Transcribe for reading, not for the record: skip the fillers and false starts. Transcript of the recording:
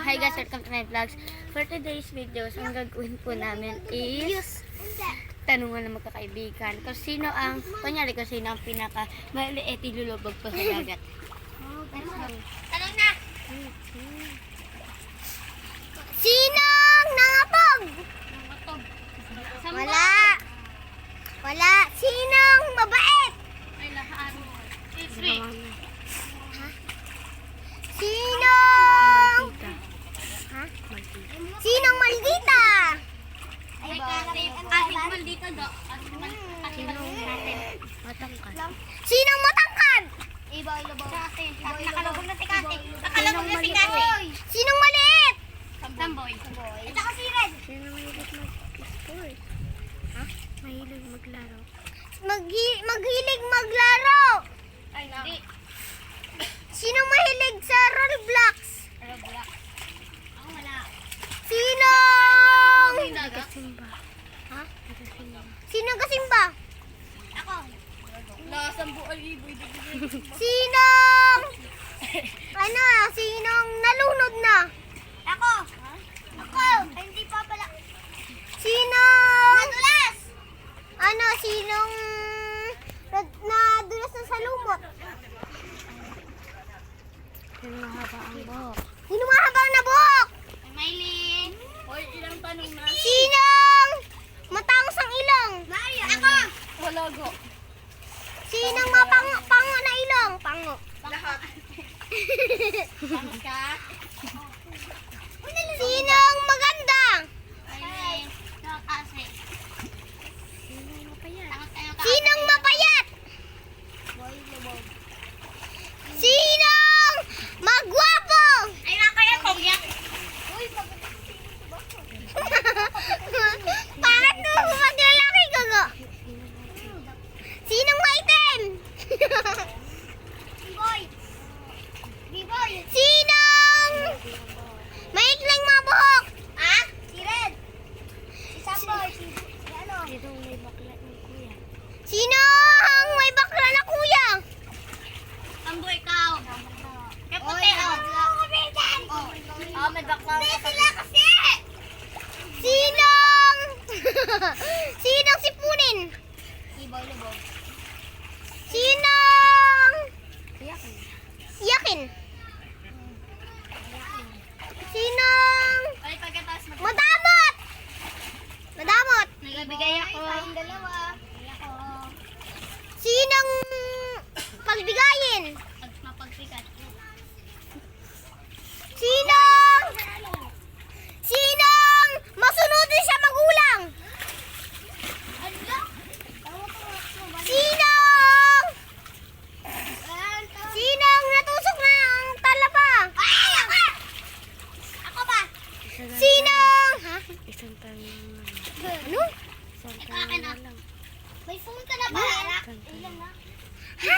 Hi guys, welcome to my vlogs. For today's videos, ang gagawin po namin is tanungan ng magkakaibigan. Kung sino ang, kunyari kung sino ang pinaka maliit ilulubog po sa dagat. Tanong na! Sinong nangapog? Wala. Wala. Sinong mabait? Ay, lahat. Sinong... Ha? Sinong maldita? Ay, kahit maldito do. Sinong matangkad? Nakalubog na si Kati. Nakalubog na si Kati. Sinong maliit? Samboy. Ito ko si Red. Sino mahilig mag-sport? Ha? Mahilig maglaro. Maghilig maglaro. Ay, hindi. Sinong mahilig sa Roblox? Roblox. Ako wala. Sinong... Simba. Ha? Sinong kasimba? Ako. Lasambu ay iboy. Sinong... Ano? Sinong nalunod na? Ako. Ako. Ay, hindi pa pala. Sinong... Nadulas. Ano? Sinong... Nadulas na sa lumot? Sino mahaba ang buhok? Sino mahaba na buhok? Maylin. Hoy, ilang tanong na? Sinong matangos ang ilong? Ako. Walago. Sinong mapango na ilong? Pango. Lahat. Tangos ka? Sinong maganda? Maylin. Kasi. Sinong mapayat? Sinong magwapo? Ay, nakaya ko yan. Bakit mo maglalaki ka go? Sinong maitim? Sinong maikling mabuhok? Ha? Si Red. Si Samboy. Si ano? Sinong may bakla ng kuya? Sinong may bakla na kuya? Sambo, ikaw. Kaya puti, oh. Oh, may bakla. Hindi sila kasi! Sinong... Sinong sipunin? Iboy-lubog. Sinong... Iyakin. Iyakin? Sinong... Ay, pagkatapos Madamot! Madamot! nagbibigay ako. Dalawa. Sinong... Pagbigayin? Mapagsikat. Sinong... Sinong... Masunodin sa magulang? Sinong... Sinong natusok na ang talaba? Ay, ako! Ako ba? Sinong... Ha? Isang tanong. Ano? Isang tanong lang. May pumunta na ba? Ilan na? Ha?